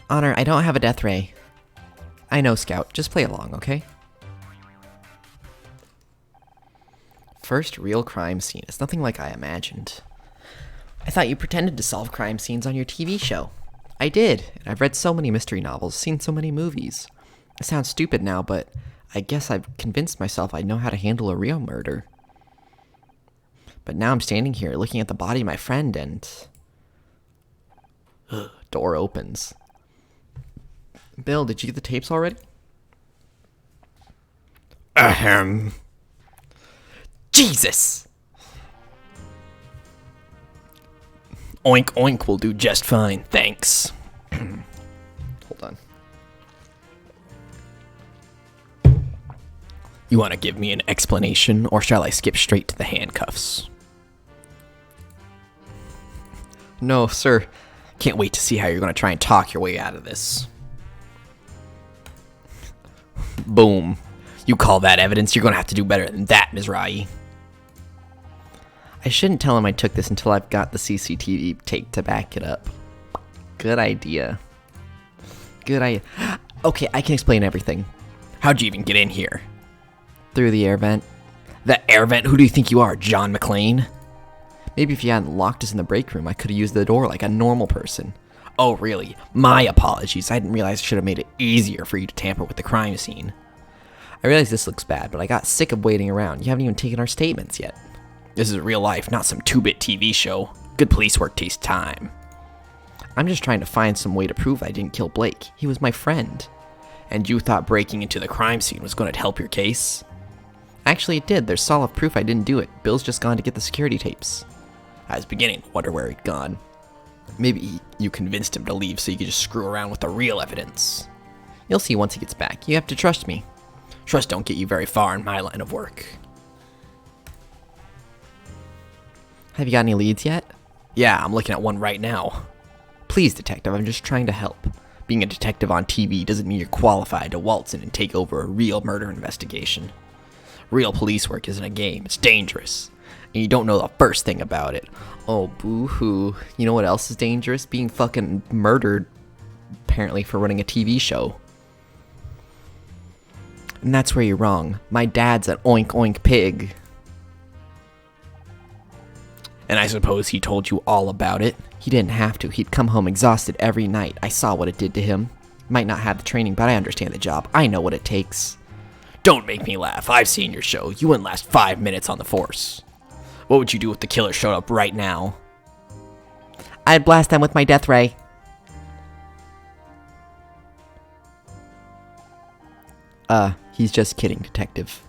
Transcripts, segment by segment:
Honor, I don't have a death ray. I know, Scout. Just play along, okay? First real crime scene. It's nothing like I imagined. I thought you pretended to solve crime scenes on your TV show. I did, and I've read so many mystery novels, seen so many movies. It sounds stupid now, but I guess I've convinced myself I know how to handle a real murder. But now I'm standing here looking at the body of my friend and... Door opens. Bill, did you get the tapes already? Ahem. Jesus! Oink oink will do just fine, thanks. Hold on. You want to give me an explanation, or shall I skip straight to the handcuffs? No, sir. Can't wait to see how you're going to try and talk your way out of this. Boom. You call that evidence? You're going to have to do better than that, Ms. Rai. I shouldn't tell him I took this until I've got the CCTV tape to back it up. Good idea. Good idea. Okay, I can explain everything. How'd you even get in here? Through the air vent. The air vent? Who do you think you are, John McClane? Maybe if you hadn't locked us in the break room, I could have used the door like a normal person. Oh, really? My apologies. I didn't realize I should have made it easier for you to tamper with the crime scene. I realize this looks bad, but I got sick of waiting around. You haven't even taken our statements yet. This is real life, not some 2-bit TV show. Good police work takes time. I'm just trying to find some way to prove I didn't kill Blake. He was my friend. And you thought breaking into the crime scene was going to help your case? Actually, it did. There's solid proof I didn't do it. Bill's just gone to get the security tapes. I was beginning to wonder where he'd gone. Maybe you convinced him to leave so you could just screw around with the real evidence. You'll see once he gets back. You have to trust me. Trust don't get you very far in my line of work. Have you got any leads yet? Yeah, I'm looking at one right now. Please, detective, I'm just trying to help. Being a detective on TV doesn't mean you're qualified to waltz in and take over a real murder investigation. Real police work isn't a game, it's dangerous. And you don't know the first thing about it. Oh, boo-hoo. You know what else is dangerous? Being fucking murdered, apparently, for running a TV show. And that's where you're wrong. My dad's an oink-oink pig. And I suppose he told you all about it? He didn't have to. He'd come home exhausted every night. I saw what it did to him. Might not have the training, but I understand the job. I know what it takes. Don't make me laugh. I've seen your show. You wouldn't last 5 minutes on the force. What would you do if the killer showed up right now? I'd blast them with my death ray. He's just kidding, detective.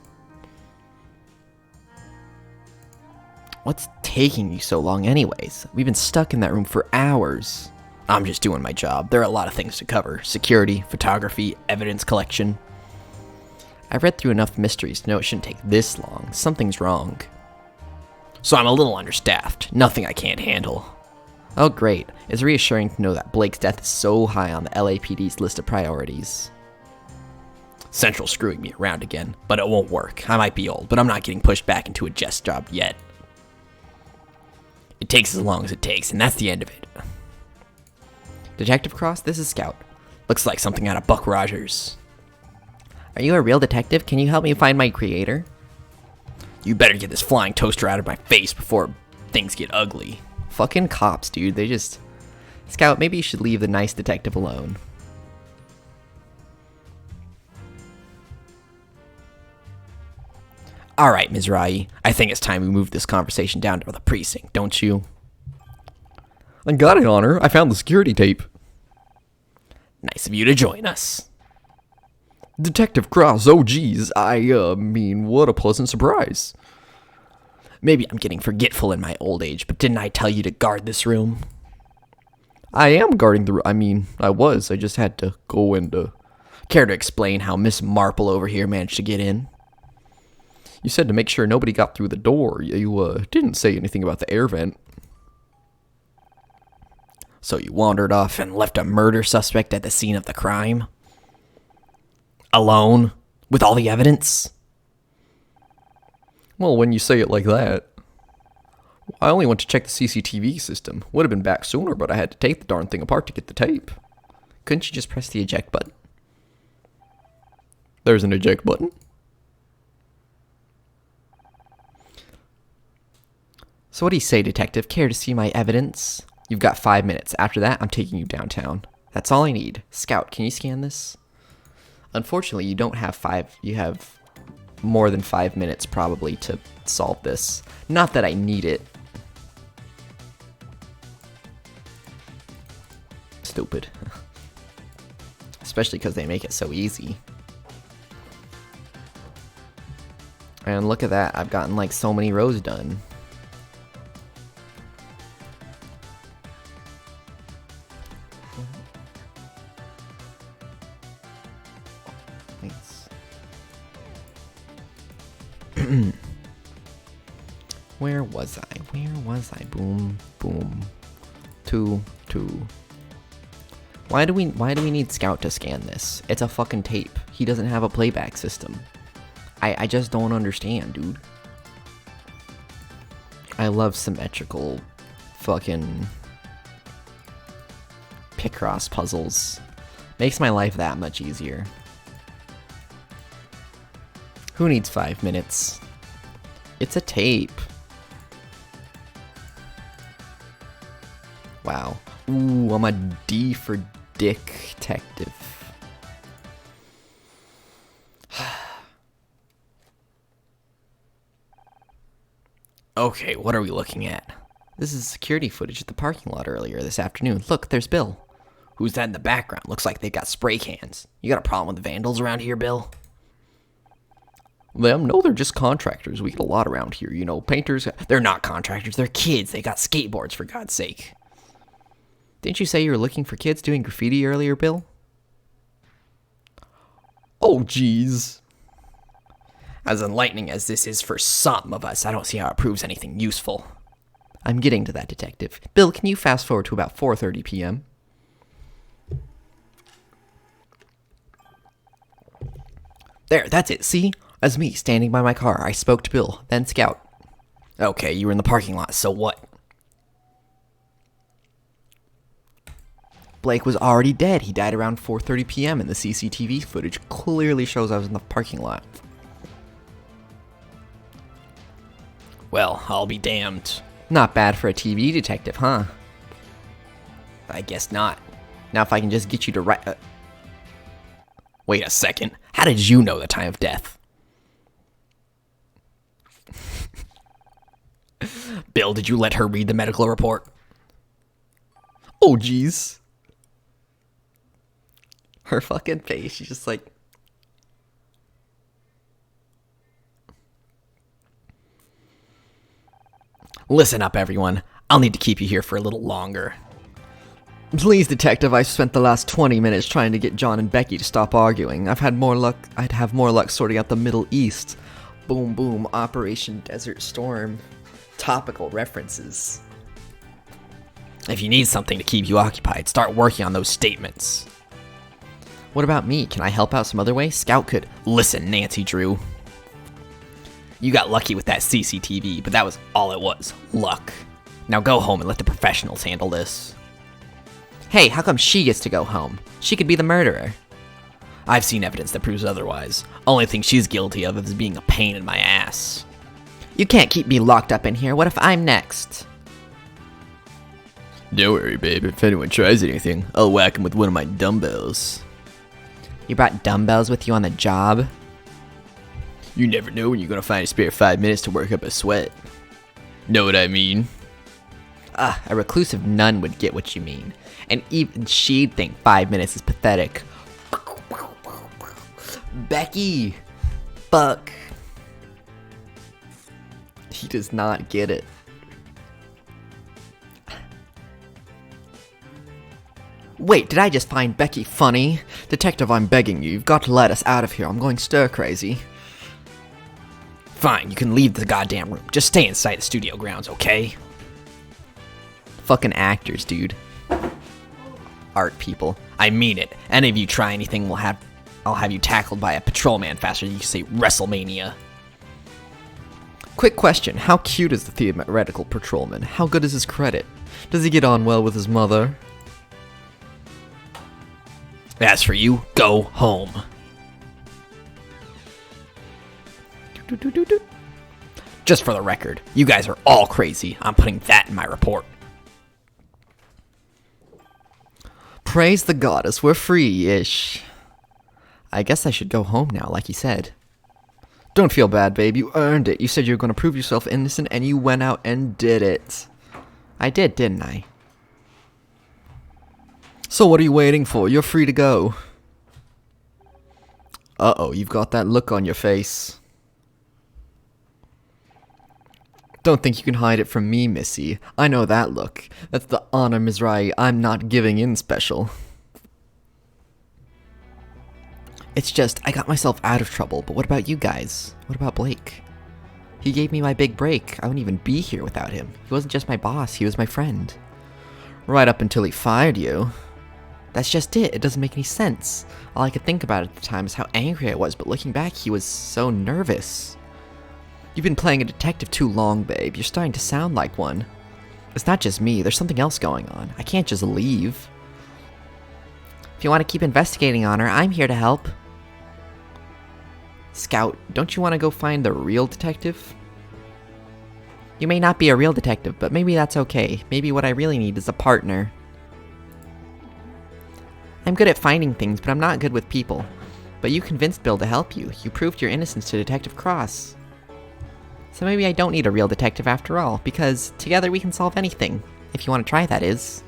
What's taking you so long anyways? We've been stuck in that room for hours. I'm just doing my job. There are a lot of things to cover. Security, photography, evidence collection. I've read through enough mysteries to know it shouldn't take this long. Something's wrong. So I'm a little understaffed. Nothing I can't handle. Oh great. It's reassuring to know that Blake's death is so high on the LAPD's list of priorities. Central's screwing me around again, but it won't work. I might be old, but I'm not getting pushed back into a desk job yet. It takes as long as it takes, and that's the end of it. Detective Cross, this is Scout. Looks like something out of Buck Rogers. Are you a real detective? Can you help me find my creator? You better get this flying toaster out of my face before things get ugly. Fucking cops, dude. They just... Scout, maybe you should leave the nice detective alone. Alright, Ms. Rai. I think it's time we move this conversation down to the precinct, don't you? I got it, Honor. I found the security tape. Nice of you to join us. Detective Cross, oh geez. I mean, what a pleasant surprise. Maybe I'm getting forgetful in my old age, but didn't I tell you to guard this room? I am guarding the room. I mean, I was. I just had to go and, Care to explain how Miss Marple over here managed to get in? You said to make sure nobody got through the door. You, didn't say anything about the air vent. So you wandered off and left a murder suspect at the scene of the crime? Alone? With all the evidence? Well, when you say it like that. I only went to check the CCTV system. Would have been back sooner, but I had to take the darn thing apart to get the tape. Couldn't you just press the eject button? There's an eject button. So what do you say, detective? Care to see my evidence? You've got 5 minutes. After that, I'm taking you downtown. That's all I need. Scout, can you scan this? Unfortunately, you don't have 5. You have more than 5 minutes probably to solve this. Not that I need it. Stupid. Especially because they make it so easy. And look at that. I've gotten like so many rows done. Thanks. Where was I? Where was I? Boom, boom. 2, 2. Why do we need Scout to scan this? It's a fucking tape. He doesn't have a playback system. I just don't understand, dude. I love symmetrical fucking Picross puzzles. Makes my life that much easier. Who needs 5 minutes? It's a tape. Wow. Ooh, I'm a D for detective. Okay, what are we looking at? This is security footage at the parking lot earlier this afternoon. Look, there's Bill. Who's that in the background? Looks like they got spray cans. You got a problem with vandals around here, Bill? Them? No, they're just contractors. We get a lot around here. You know, painters. They're not contractors. They're kids. They got skateboards, for God's sake. Didn't you say you were looking for kids doing graffiti earlier, Bill? Oh, jeez. As enlightening as this is for some of us, I don't see how it proves anything useful. I'm getting to that, detective. Bill, can you fast forward to about 4:30 p.m.? There, that's it, see? As me, standing by my car, I spoke to Bill, then Scout. Okay, you were in the parking lot, so what? Blake was already dead. He died around 4:30 p.m. and the CCTV footage clearly shows I was in the parking lot. Well, I'll be damned. Not bad for a TV detective, huh? I guess not. Now if I can just get you to write... Wait a second. How did you know the time of death? Bill, did you let her read the medical report? Oh, jeez. Her fucking face, she's just like... Listen up, everyone. I'll need to keep you here for a little longer. Please, detective, I've spent the last 20 minutes trying to get John and Becky to stop arguing. I'd have more luck sorting out the Middle East. Boom, boom, Operation Desert Storm. Topical references. If you need something to keep you occupied, start working on those statements. What about me? Can I help out some other way? Scout could. Listen, Nancy Drew. You got lucky with that CCTV, but that was all it was. Luck. Now go home and let the professionals handle this. Hey, how come she gets to go home? She could be the murderer. I've seen evidence that proves otherwise. Only thing she's guilty of is being a pain in my ass. You can't keep me locked up in here. What if I'm next? Don't worry, babe. If anyone tries anything, I'll whack him with one of my dumbbells. You brought dumbbells with you on the job? You never know when you're gonna find a spare 5 minutes to work up a sweat. Know what I mean? A reclusive nun would get what you mean. And even she'd think 5 minutes is pathetic. Becky! Fuck. He does not get it. Wait, did I just find Becky funny? Detective, I'm begging you. You've got to let us out of here. I'm going stir crazy. Fine, you can leave the goddamn room. Just stay inside the studio grounds, okay? Fucking actors, dude. Art people. I mean it. Any of you try anything, I'll have you tackled by a patrolman faster than you can say WrestleMania. Quick question, how cute is the theoretical patrolman? How good is his credit? Does he get on well with his mother? As for you, go home. Just for the record, you guys are all crazy. I'm putting that in my report. Praise the goddess, we're free-ish. I guess I should go home now, like you said. Don't feel bad, babe. You earned it. You said you were going to prove yourself innocent, and you went out and did it. I did, didn't I? So what are you waiting for? You're free to go. Uh-oh, you've got that look on your face. Don't think you can hide it from me, Missy. I know that look. That's the honor Mizrahi I'm not giving in special. It's just, I got myself out of trouble, but what about you guys? What about Blake? He gave me my big break. I wouldn't even be here without him. He wasn't just my boss, he was my friend. Right up until he fired you. That's just it, it doesn't make any sense. All I could think about at the time is how angry I was, but looking back, he was so nervous. You've been playing a detective too long, babe. You're starting to sound like one. It's not just me, there's something else going on. I can't just leave. If you want to keep investigating on her, I'm here to help. Scout, don't you want to go find the real detective? You may not be a real detective, but maybe that's okay. Maybe what I really need is a partner. I'm good at finding things, but I'm not good with people. But you convinced Bill to help you. You proved your innocence to Detective Cross. So maybe I don't need a real detective after all, because together we can solve anything. If you want to try, that is.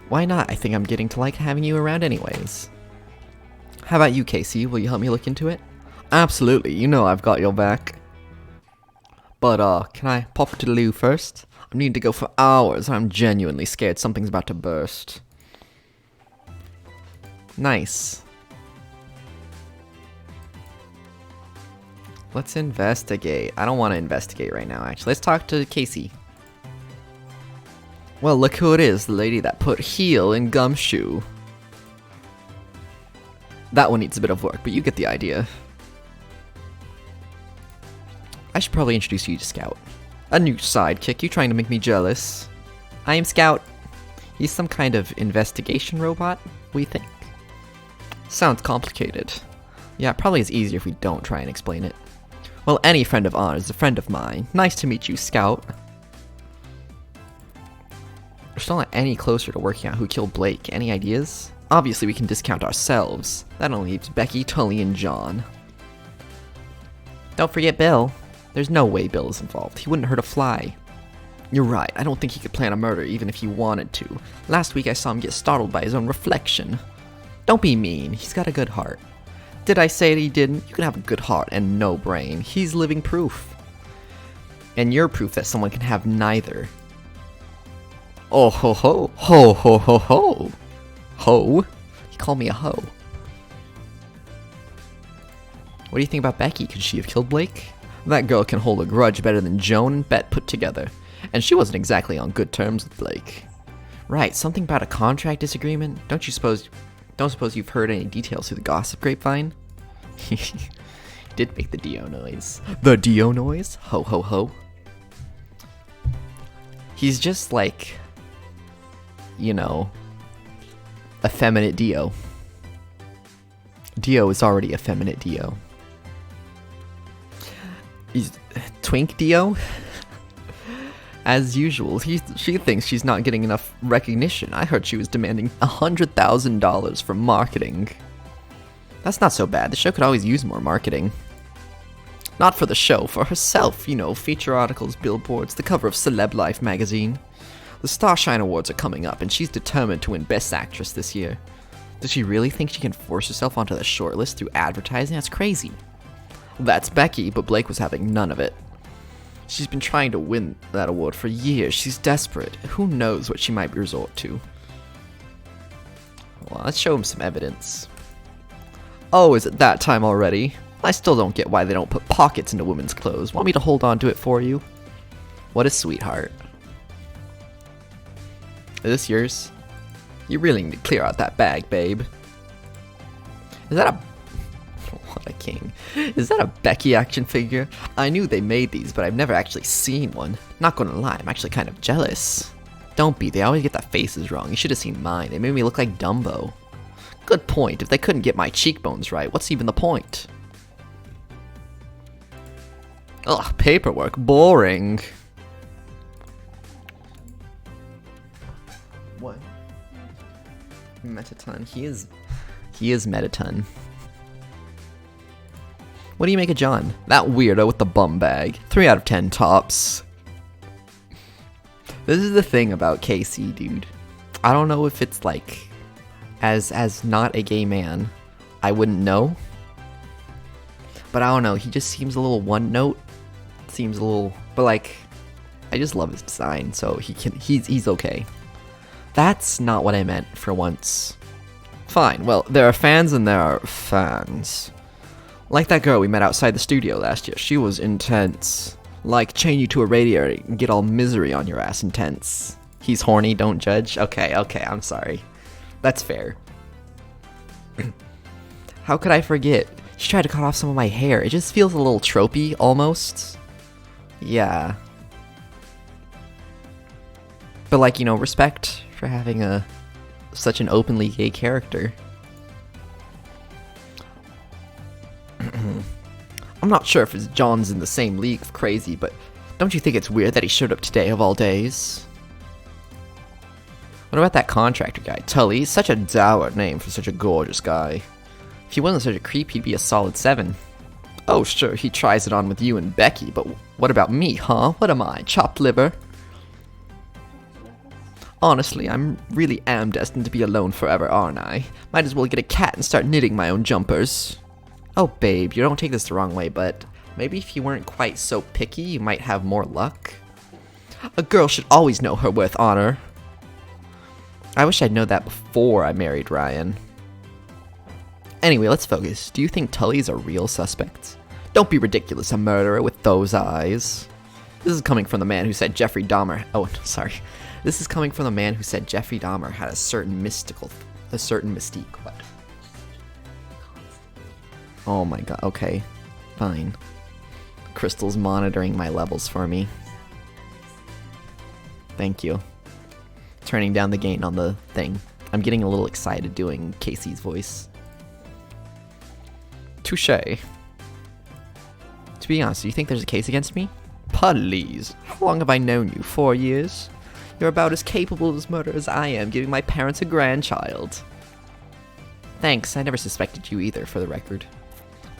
Why not? I think I'm getting to like having you around anyways. How about you, Casey? Will you help me look into it? Absolutely, you know I've got your back. But, can I pop to the loo first? I need to go for hours. I'm genuinely scared something's about to burst. Nice. Let's investigate. I don't want to investigate right now, actually. Let's talk to Casey. Well, look who it is. The lady that put heel in gumshoe. That one needs a bit of work, but you get the idea. I should probably introduce you to Scout. A new sidekick, you trying to make me jealous? I am Scout. He's some kind of investigation robot, we think. Sounds complicated. Yeah, it probably is easier if we don't try and explain it. Well, any friend of ours is a friend of mine. Nice to meet you, Scout. We're still not any closer to working out who killed Blake. Any ideas? Obviously, we can discount ourselves. That only leaves Becky, Tully, and John. Don't forget Bill. There's no way Bill is involved. He wouldn't hurt a fly. You're right. I don't think he could plan a murder even if he wanted to. Last week I saw him get startled by his own reflection. Don't be mean. He's got a good heart. Did I say that he didn't? You can have a good heart and no brain. He's living proof. And you're proof that someone can have neither. Oh ho ho. Ho ho ho ho. Ho? He called me a hoe. What do you think about Becky? Could she have killed Blake? That girl can hold a grudge better than Joan and Bet put together. And she wasn't exactly on good terms with Blake. Right, something about a contract disagreement? Don't suppose you've heard any details through the gossip grapevine? He did make the Dio noise. The Dio noise? Ho ho ho. He's just like, you know, effeminate Dio. Dio is already effeminate Dio. He's Twink Dio? As usual, she thinks she's not getting enough recognition. I heard she was demanding $100,000 for marketing. That's not so bad. The show could always use more marketing. Not for the show, for herself, you know, feature articles, billboards, the cover of Celeb Life magazine. The Starshine Awards are coming up, and she's determined to win Best Actress this year. Does she really think she can force herself onto the shortlist through advertising? That's crazy. That's Becky, but Blake was having none of it. She's been trying to win that award for years. She's desperate. Who knows what she might resort to? Well, let's show him some evidence. Oh, is it that time already? I still don't get why they don't put pockets into women's clothes. Want me to hold on to it for you? What a sweetheart. Is this yours? You really need to clear out that bag, babe. Is that a... a king. Is that a Becky action figure? I knew they made these, but I've never actually seen one. Not gonna lie, I'm actually kind of jealous. Don't be, they always get the faces wrong. You should have seen mine. They made me look like Dumbo. Good point. If they couldn't get my cheekbones right, what's even the point? Ugh, paperwork. Boring. What? Metaton. He is Metaton. What do you make of John? That weirdo with the bum bag. 3 out of 10 tops. This is the thing about Casey, dude. I don't know if it's like, as not a gay man, I wouldn't know. But I don't know, he just seems a little one note. Seems a little, but like, I just love his design, so he's okay. That's not what I meant for once. Fine, well, there are fans and there are fans. Like that girl we met outside the studio last year, she was intense. Like, chain you to a radiator and get all misery on your ass intense. He's horny, don't judge. Okay, I'm sorry. That's fair. How could I forget? She tried to cut off some of my hair. It just feels a little tropey, almost. Yeah. But like, you know, respect for having such an openly gay character. I'm not sure if John's in the same league of crazy, but don't you think it's weird that he showed up today of all days? What about that contractor guy, Tully? He's such a dour name for such a gorgeous guy. If he wasn't such a creep, he'd be a solid 7. Oh, sure, he tries it on with you and Becky, but what about me, huh? What am I, chopped liver? Honestly, really am destined to be alone forever, aren't I? Might as well get a cat and start knitting my own jumpers. Oh, babe, you don't take this the wrong way, but maybe if you weren't quite so picky, you might have more luck. A girl should always know her worth, Honor. I wish I'd known that before I married Ryan. Anyway, let's focus. Do you think Tully's a real suspect? Don't be ridiculous, a murderer with those eyes. This is coming from the man who said Jeffrey Dahmer. Oh, sorry. This is coming from the man who said Jeffrey Dahmer had a certain mystique. What? Oh my god, okay. Fine. Crystal's monitoring my levels for me. Thank you. Turning down the gain on the thing. I'm getting a little excited doing Casey's voice. Touché. To be honest, do you think there's a case against me? Please. How long have I known you? 4 years? You're about as capable of murder as I am, giving my parents a grandchild. Thanks, I never suspected you either, for the record.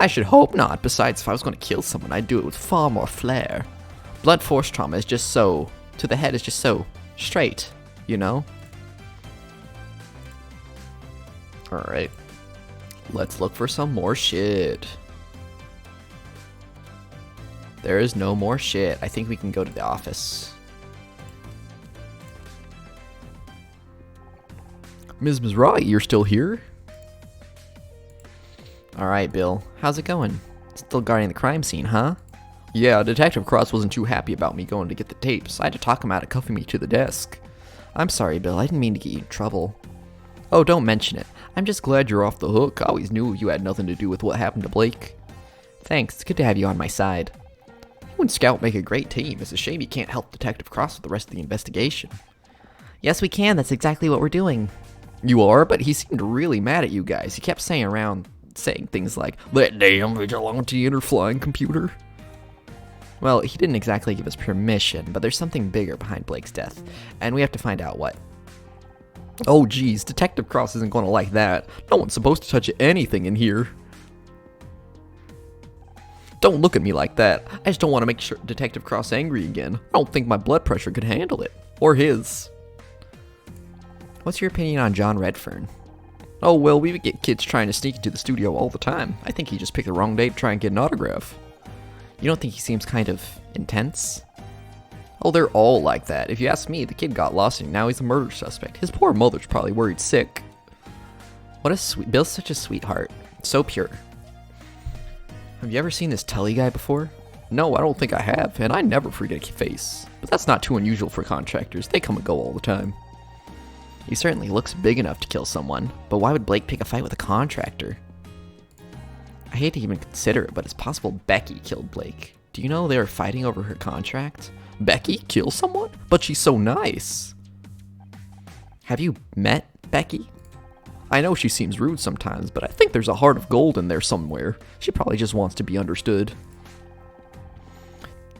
I should hope not. Besides, if I was going to kill someone, I'd do it with far more flair. Blunt force trauma is just so... to the head is just so... straight, you know? Alright. Let's look for some more shit. There is no more shit. I think we can go to the office. Ms. Mizrahi, you're still here? Alright, Bill. How's it going? Still guarding the crime scene, huh? Yeah, Detective Cross wasn't too happy about me going to get the tapes. I had to talk him out of cuffing me to the desk. I'm sorry, Bill. I didn't mean to get you in trouble. Oh, don't mention it. I'm just glad you're off the hook. I always knew you had nothing to do with what happened to Blake. Thanks. It's good to have you on my side. You and Scout make a great team. It's a shame you can't help Detective Cross with the rest of the investigation. Yes, we can. That's exactly what we're doing. You are? But he seemed really mad at you guys. He kept saying things like, that damn vigilante and her flying computer. Well, he didn't exactly give us permission, but there's something bigger behind Blake's death, and we have to find out what. Oh geez, Detective Cross isn't going to like that. No one's supposed to touch anything in here. Don't look at me like that. I just don't want to make sure Detective Cross angry again. I don't think my blood pressure could handle it. Or his. What's your opinion on John Redfern? Oh well, we get kids trying to sneak into the studio all the time. I think he just picked the wrong day to try and get an autograph. You don't think he seems kind of intense? Oh, they're all like that. If you ask me, the kid got lost and now he's a murder suspect. His poor mother's probably worried sick. What a sweet... Bill's such a sweetheart. So pure. Have you ever seen this Tully guy before? No, I don't think I have, and I never forget a face. But that's not too unusual for contractors. They come and go all the time. He certainly looks big enough to kill someone, but why would Blake pick a fight with a contractor? I hate to even consider it, but it's possible Becky killed Blake. Do you know they were fighting over her contract? Becky kill someone? But she's so nice. Have you met Becky? I know she seems rude sometimes, but I think there's a heart of gold in there somewhere. She probably just wants to be understood.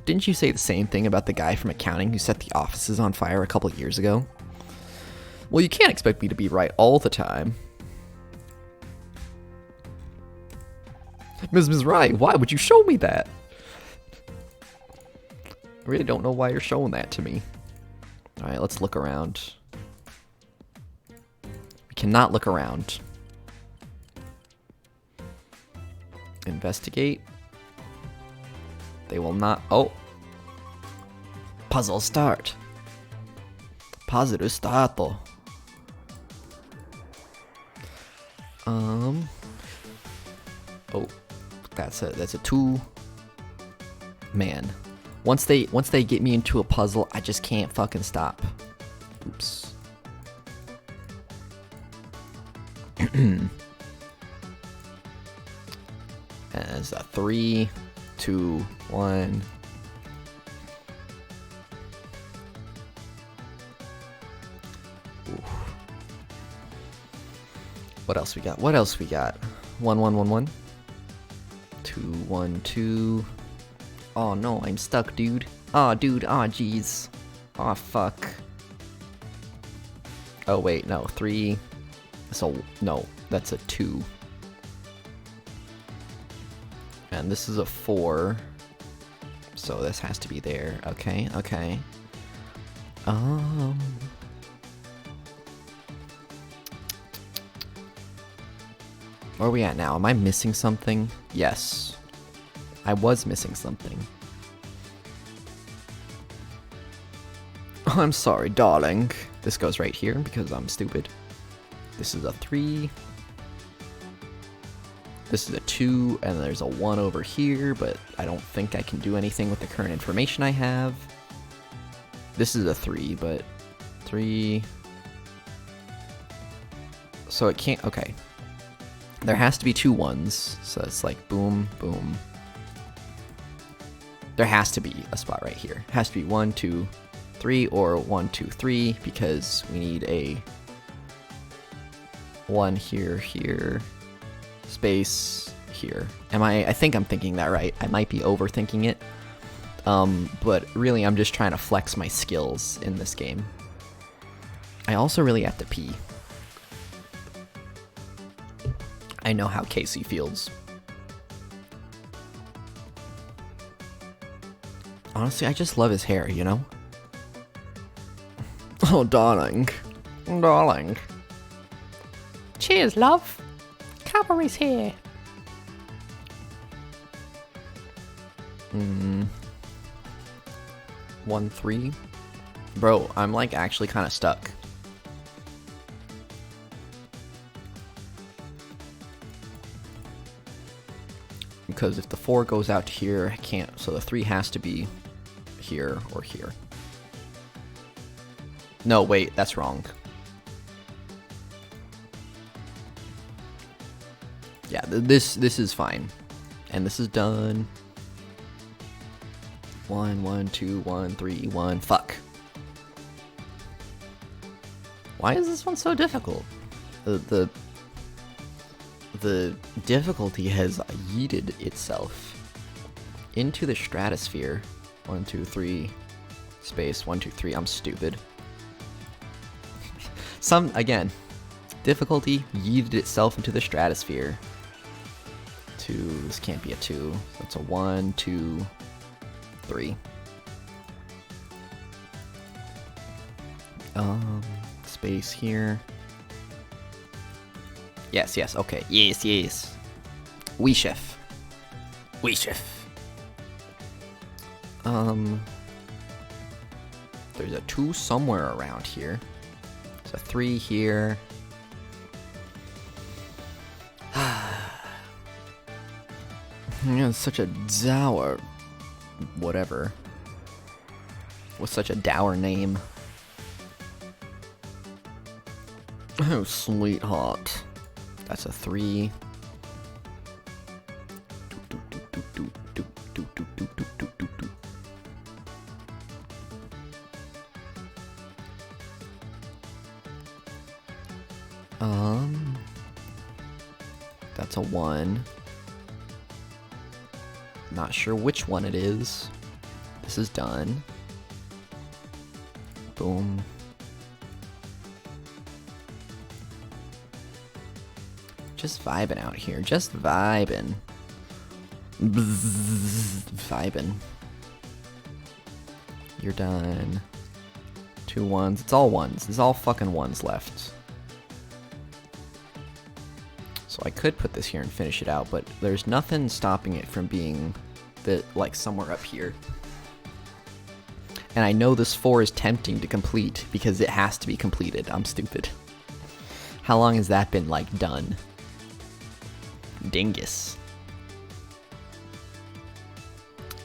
Didn't you say the same thing about the guy from accounting who set the offices on fire a couple years ago? Well, you can't expect me to be right all the time. Ms. Wright, why would you show me that? I really don't know why you're showing that to me. Alright, let's look around. We cannot look around. Investigate. They will not. Oh. Puzzle start. Positive stato. Oh, that's a 2. Man, once they get me into a puzzle, I just can't fucking stop. Oops. As a 3, 2, 1. Ooh. What else we got? 1, 1, 1, 1. 2, 1, 2. Oh no, I'm stuck, dude. Oh, dude. Oh, jeez. Oh, fuck. Oh, wait, no. 3. So, no, that's a 2. And this is a 4. So this has to be there. Okay, okay. Where are we at now? Am I missing something? Yes. I was missing something. Oh, I'm sorry, darling. This goes right here because I'm stupid. This is a 3. This is a 2, and there's a 1 over here, but I don't think I can do anything with the current information I have. This is a 3, but 3. So it can't, okay. There has to be 2 1s, so it's like boom, boom. There has to be a spot right here. It has to be 1, 2, 3, or 1, 2, 3, because we need a 1 here, here, space here. I think I'm thinking that right. I might be overthinking it. But really I'm just trying to flex my skills in this game. I also really have to pee. I know how Casey feels. Honestly, I just love his hair, you know? Oh, darling. Darling. Cheers, love. Cavalry's here. 1, 3. Bro, I'm like actually kind of stuck. Because if the 4 goes out to here, I can't. So the 3 has to be here or here. No, wait, that's wrong. Yeah, this is fine. And this is done. 1, 1, 2, 1, 3, 1. Fuck. Why is this one so difficult? The difficulty has yeeted itself into the stratosphere. 1, 2, 3. Space. 1, 2, 3. I'm stupid. Difficulty yeeted itself into the stratosphere. 2. This can't be a 2. That's a 1, 2, 3. Space here. Yes, yes, okay. Yes, yes. We chef. We chef. There's a 2 somewhere around here. There's a 3 here. Yeah, it's such a dour... whatever. With such a dour name. Oh, sweetheart. That's a 3. That's a 1. Not sure which one it is. This is done. Boom. Just vibing out here. Just vibing. Vibing. You're done. 2 1s. It's all 1s. It's all fucking 1s left. So I could put this here and finish it out, but there's nothing stopping it from being like somewhere up here. And I know this 4 is tempting to complete because it has to be completed. I'm stupid. How long has that been like done? Dingus.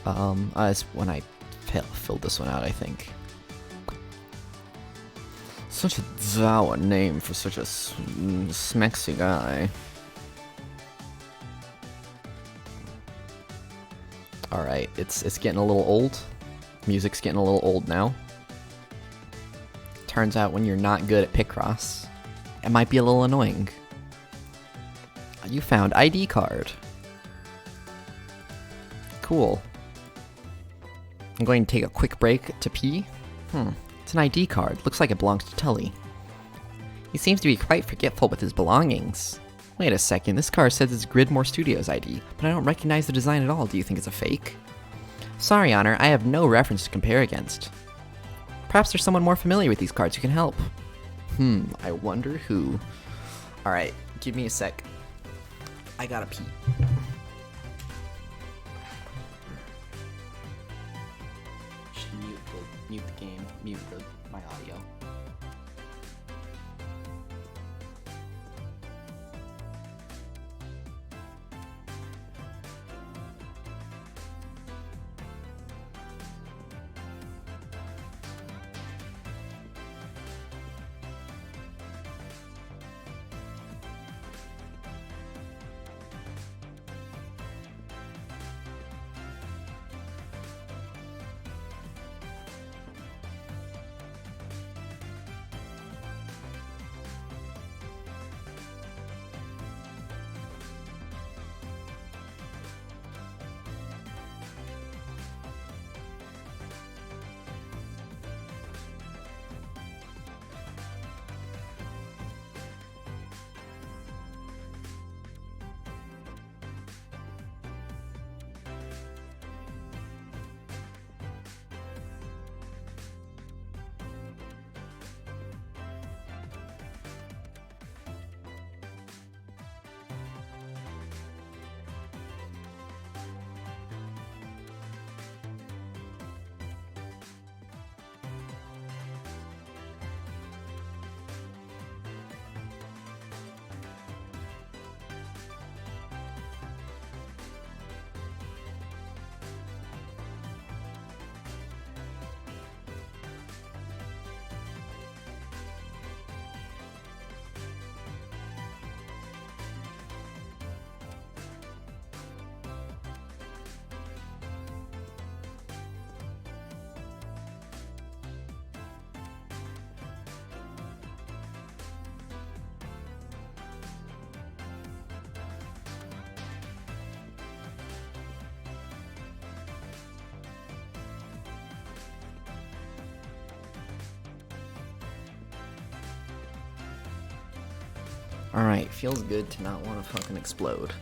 That's when I filled this one out, I think. Such a Zawa name for such a smexy guy. Alright, it's getting a little old. Music's getting a little old now. Turns out when you're not good at Picross, it might be a little annoying. You found ID card. Cool. I'm going to take a quick break to pee. It's an ID card. Looks like it belongs to Tully. He seems to be quite forgetful with his belongings. Wait a second, this card says it's Gridmore Studios ID, but I don't recognize the design at all. Do you think it's a fake? Sorry, Honor, I have no reference to compare against. Perhaps there's someone more familiar with these cards who can help. I wonder who. Alright, give me a sec. I gotta pee. Should mute the game, mute my audio. Alright, feels good to not want to fucking explode.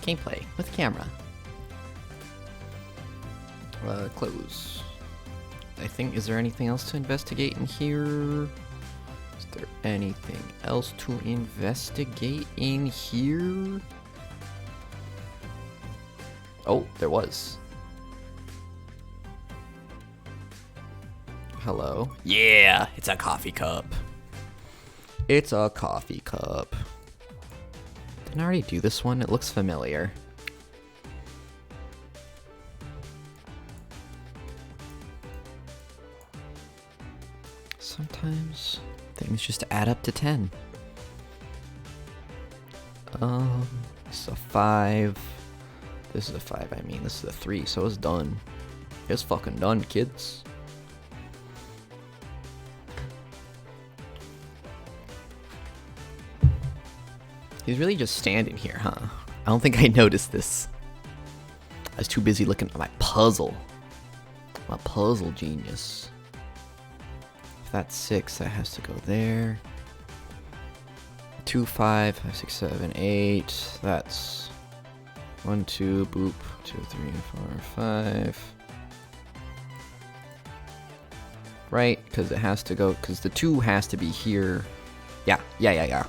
Gameplay with camera. Close. I think, is there anything else to investigate in here? Is there anything else to investigate in here? Oh, there was. Hello. Yeah, it's a coffee cup. It's a coffee cup. Didn't I already do this one? It looks familiar. Sometimes things just add up to 10. This is a 5. This is a 5, I mean. This is a 3, so it's done. It's fucking done, kids. He's really just standing here, huh? I don't think I noticed this. I was too busy looking at my puzzle. My puzzle genius. If that's 6, that has to go there. 2, 5, 5, 6, 7, 8. That's 1, 2, boop. 2, 3, 4, 5. Right, because it has to go, because the 2 has to be here. Yeah. Yeah.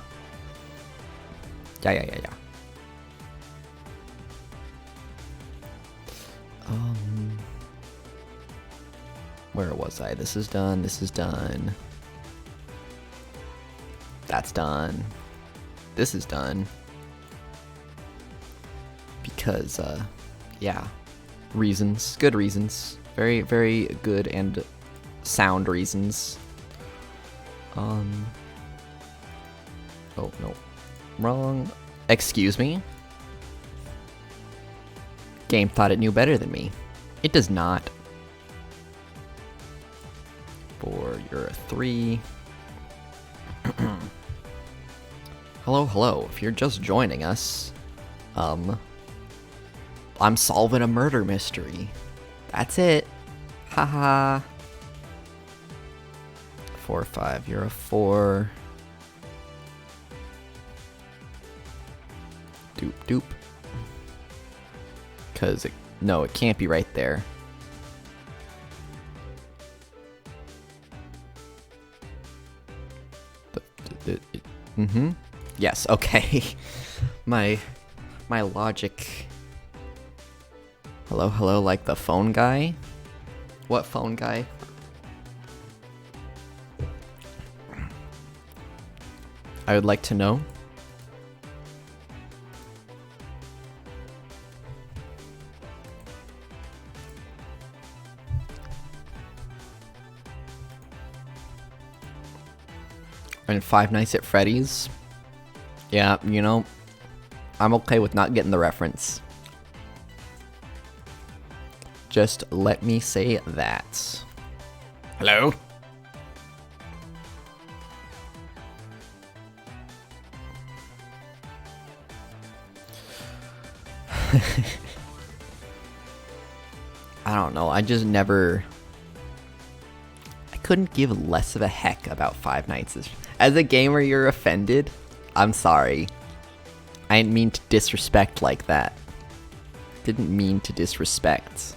Where was I? This is done. This is done. That's done. This is done. Because, yeah. Reasons. Good reasons. Very, very good and sound reasons. Oh, no. Wrong. Excuse me? Game thought it knew better than me. It does not. 4, you're a 3. Hello. If you're just joining us, I'm solving a murder mystery. That's it. Haha. 4, 5, you're a 4. Doop. Because it can't be right there. Yes, okay. My logic. Hello, like the phone guy? What phone guy? I would like to know. And Five Nights at Freddy's. Yeah, I'm okay with not getting the reference. Just let me say that. Hello? I don't know, I couldn't give less of a heck about Five Nights. As a gamer, you're offended? I'm sorry. I didn't mean to disrespect like that. Didn't mean to disrespect.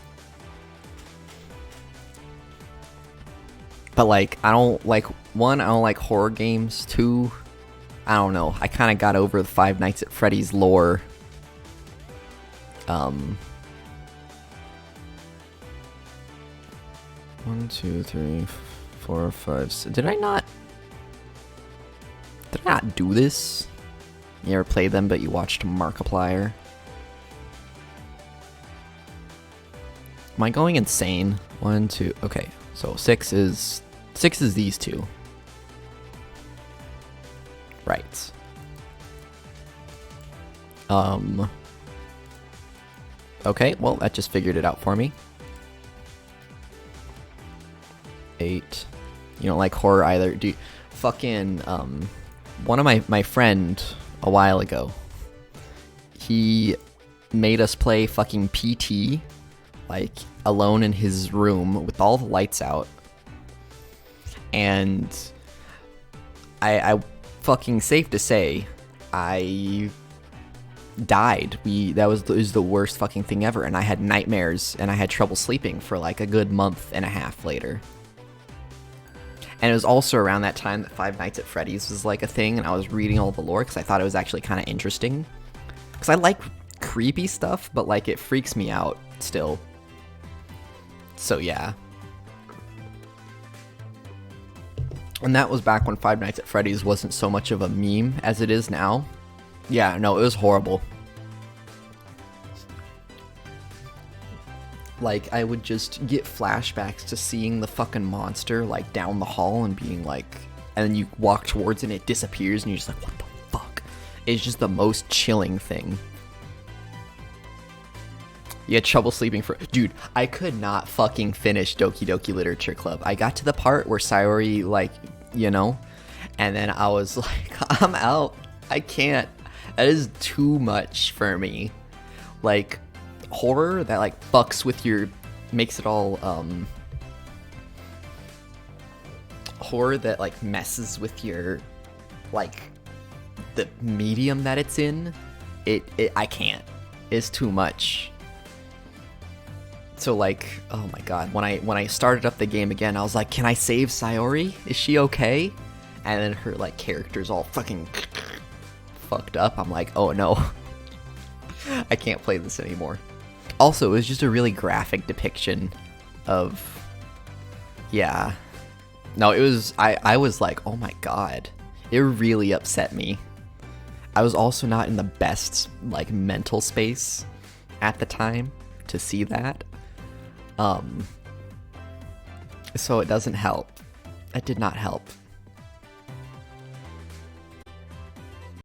But I don't like horror games. 2, I don't know. I kind of got over the Five Nights at Freddy's lore. 1, 2, 3, 4, 5, 6. Did I not do this? You ever played them, but you watched Markiplier? Am I going insane? 1, 2. Okay, so 6 is these 2. Right. Okay, well, that just figured it out for me. 8. You don't like horror either. Do you, fucking, one of my friend a while ago, he made us play fucking PT, alone in his room with all the lights out. And I fucking safe to say, I died. It was the worst fucking thing ever, and I had nightmares, and I had trouble sleeping for a good month and a half later. And it was also around that time that Five Nights at Freddy's was a thing, and I was reading all the lore because I thought it was actually kind of interesting. Because I like creepy stuff, but it freaks me out still. So yeah. And that was back when Five Nights at Freddy's wasn't so much of a meme as it is now. Yeah, no, it was horrible. I would just get flashbacks to seeing the fucking monster, down the hall and being and then you walk towards it and it disappears and you're just what the fuck? It's just the most chilling thing. You had trouble sleeping Dude, I could not fucking finish Doki Doki Literature Club. I got to the part where Sayori, and then I was I'm out. I can't. That is too much for me. Like, horror that like fucks with your, makes it all horror that like messes with your, like, the medium that it's in. It I can't. It's too much. So like, oh my god, when I started up the game again, I was like, can I save Sayori? Is she okay? And then her like character's all fucking fucked up. I'm like, oh no. I can't play this anymore. Also, it was just a really graphic depiction of, yeah. No, it was, I was like, oh my god. It really upset me. I was also not in the best, like, mental space at the time to see that. So it doesn't help. It did not help.